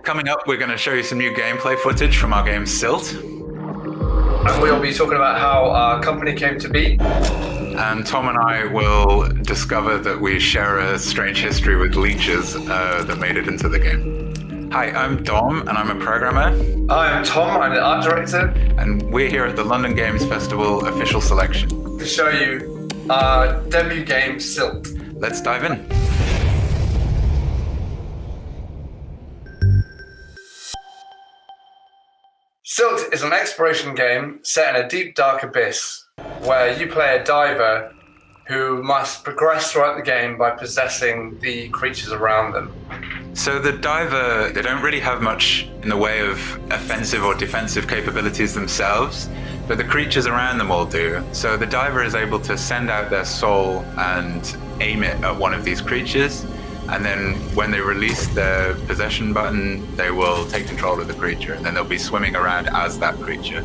Coming up, we're going to show you some new gameplay footage from our game Silt. And we'll be talking about how our company came to be. And Tom and I will discover that we share a strange history with leeches that made it into the game. Hi, I'm Dom, and I'm a programmer. I'm Tom, I'm the art director. And we're here at the London Games Festival official selection to show you our debut game, Silt. Let's dive in. Silt is an exploration game set in a deep, dark abyss where you play a diver who must progress throughout the game by possessing the creatures around them. So the diver, they don't really have much in the way of offensive or defensive capabilities themselves, but the creatures around them all do. So the diver is able to send out their soul and aim it at one of these creatures, and then when they release their possession button, they will take control of the creature, and then they'll be swimming around as that creature.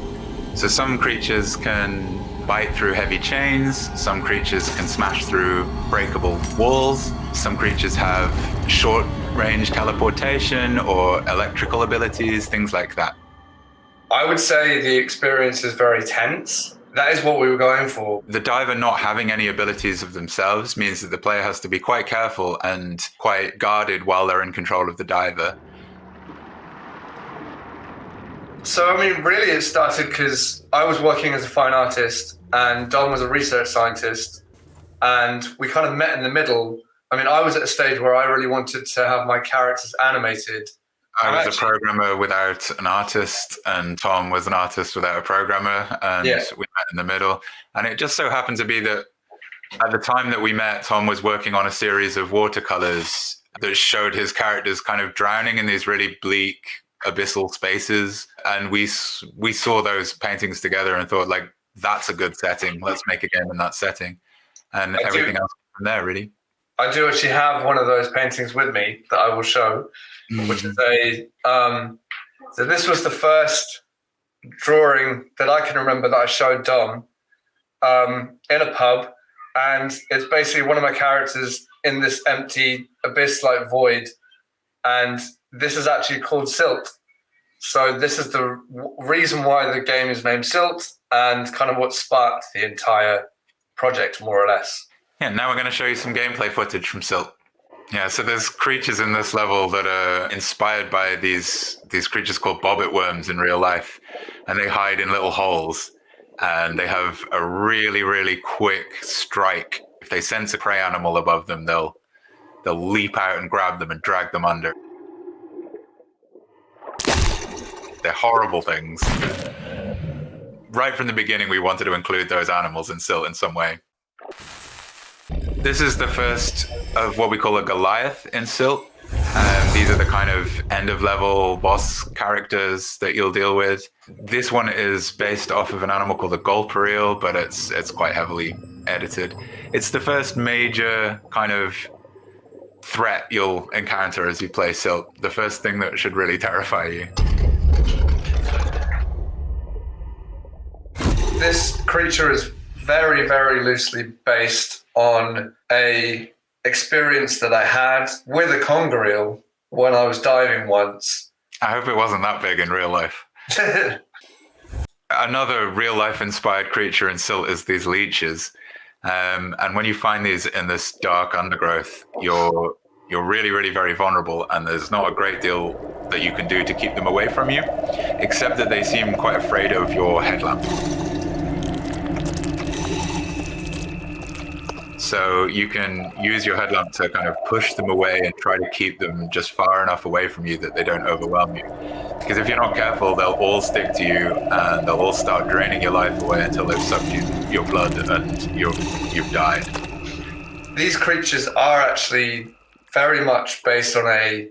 So some creatures can bite through heavy chains, some creatures can smash through breakable walls, some creatures have short-range teleportation or electrical abilities, things like that. I would say the experience is very tense. That is what we were going for. The diver not having any abilities of themselves means that the player has to be quite careful and quite guarded while they're in control of the diver. So, I mean, really it started because I was working as a fine artist and Dom was a research scientist, and we kind of met in the middle. I mean, I was at a stage where I really wanted to have my characters animated. I was a programmer without an artist, and Tom was an artist without a programmer, and we met in the middle. And it just so happened to be that at the time that we met, Tom was working on a series of watercolors that showed his characters kind of drowning in these really bleak, abyssal spaces. And we saw those paintings together and thought, like, that's a good setting. Let's make a game in that setting. And everything else from there, really. I do actually have one of those paintings with me that I will show, which is so this was the first drawing that I can remember that I showed Dom in a pub, and it's basically one of my characters in this empty abyss-like void, and this is actually called Silt. So this is the reason why the game is named Silt, and kind of what sparked the entire project, more or less. Yeah, now we're going to show you some gameplay footage from Silt. Yeah, so there's creatures in this level that are inspired by these creatures called bobbit worms in real life, and they hide in little holes, and they have a really, really quick strike. If they sense a prey animal above them, they'll leap out and grab them and drag them under. They're horrible things. Right from the beginning, we wanted to include those animals in Silt in some way. This is the first of what we call a Goliath in Silt. These are the kind of end-of-level boss characters that you'll deal with. This one is based off of an animal called a gulper eel, but it's quite heavily edited. It's the first major kind of threat you'll encounter as you play Silt. The first thing that should really terrify you. This creature is very, very loosely based on a experience that I had with a conger eel when I was diving once. I hope it wasn't that big in real life. Another real life inspired creature in Silt is these leeches. And when you find these in this dark undergrowth, you're really, really very vulnerable, and there's not a great deal that you can do to keep them away from you, except that they seem quite afraid of your headlamp. So you can use your headlamp to kind of push them away and try to keep them just far enough away from you that they don't overwhelm you. Because if you're not careful, they'll all stick to you and they'll all start draining your life away until they've sucked your blood and you've died. These creatures are actually very much based on a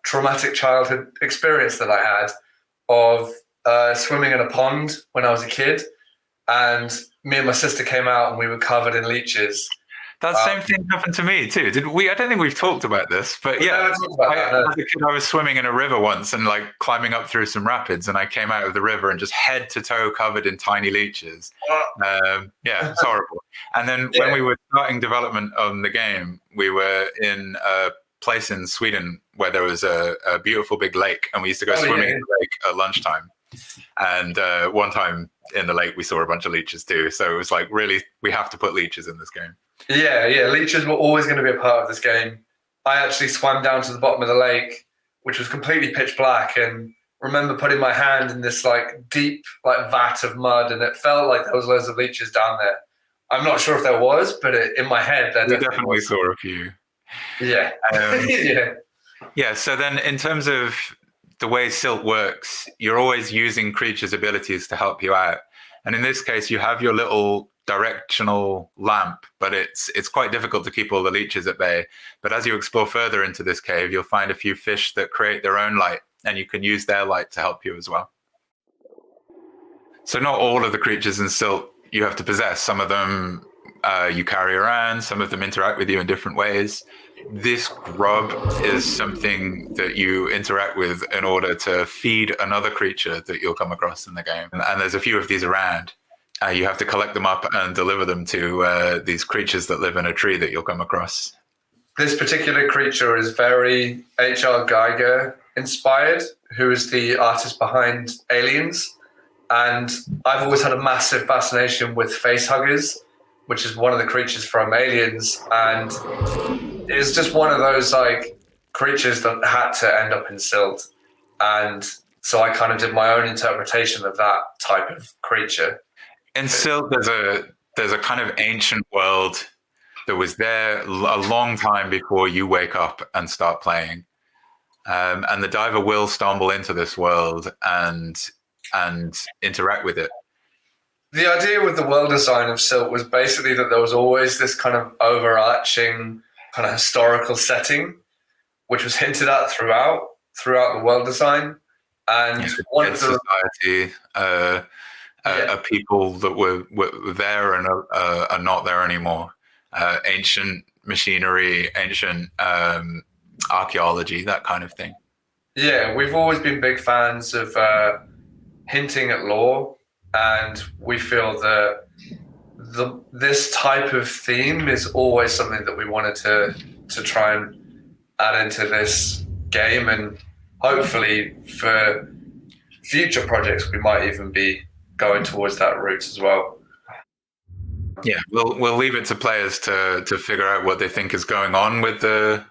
traumatic childhood experience that I had of swimming in a pond when I was a kid, and me and my sister came out and we were covered in leeches. That same thing happened to me too. Did we? I don't think we've talked about this, but yeah, as a kid, I was swimming in a river once and like climbing up through some rapids, and I came out of the river and just head to toe covered in tiny leeches. Yeah, it's horrible. And then when we were starting development on the game, we were in a place in Sweden where there was a beautiful big lake, and we used to go swimming in the lake at lunchtime. And one time in the lake, we saw a bunch of leeches too. So it was like, really, we have to put leeches in this game. Yeah, leeches were always going to be a part of this game. I actually swam down to the bottom of the lake, which was completely pitch black, and remember putting my hand in this like deep like vat of mud, and it felt like there was loads of leeches down there. I'm not sure if there was, but in my head, there definitely saw a few. Yeah. Yeah. So then, in terms of the way Silt works, you're always using creatures' abilities to help you out. And in this case, you have your little directional lamp, but it's quite difficult to keep all the leeches at bay. But as you explore further into this cave, you'll find a few fish that create their own light, and you can use their light to help you as well. So not all of the creatures in Silt you have to possess. Some of them you carry around, some of them interact with you in different ways. This grub is something that you interact with in order to feed another creature that you'll come across in the game. And there's a few of these around. You have to collect them up and deliver them to these creatures that live in a tree that you'll come across. This particular creature is very H.R. Geiger inspired, who is the artist behind Aliens. And I've always had a massive fascination with face huggers, which is one of the creatures from Aliens. And it's just one of those like creatures that had to end up in Silt. And so I kind of did my own interpretation of that type of creature. In Silt, there's a kind of ancient world that was there a long time before you wake up and start playing. And the diver will stumble into this world and interact with it. The idea with the world design of Silt was basically that there was always this kind of overarching kind of historical setting, which was hinted at throughout the world design. And one of the society, people that were there and are not there anymore. Ancient machinery, ancient archaeology, that kind of thing. Yeah, we've always been big fans of hinting at lore, and we feel that this type of theme is always something that we wanted to try and add into this game, and hopefully for future projects we might even be going towards that route as well. Yeah, we'll leave it to players to figure out what they think is going on with the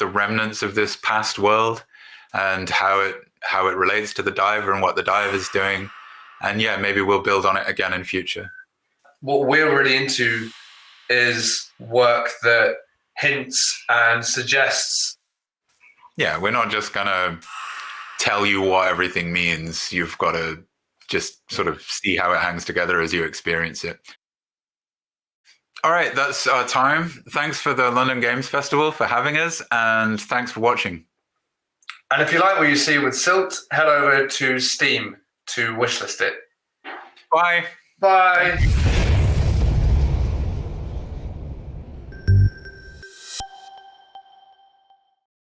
remnants of this past world, and how it relates to the diver and what the diver is doing. And yeah, maybe we'll build on it again in future. What we're really into is work that hints and suggests. Yeah, we're not just gonna tell you what everything means. You've got to just sort of see how it hangs together as you experience it. All right, that's our time. Thanks for the London Games Festival for having us, and thanks for watching. And if you like what you see with Silt, head over to Steam to wishlist it. Bye. Bye.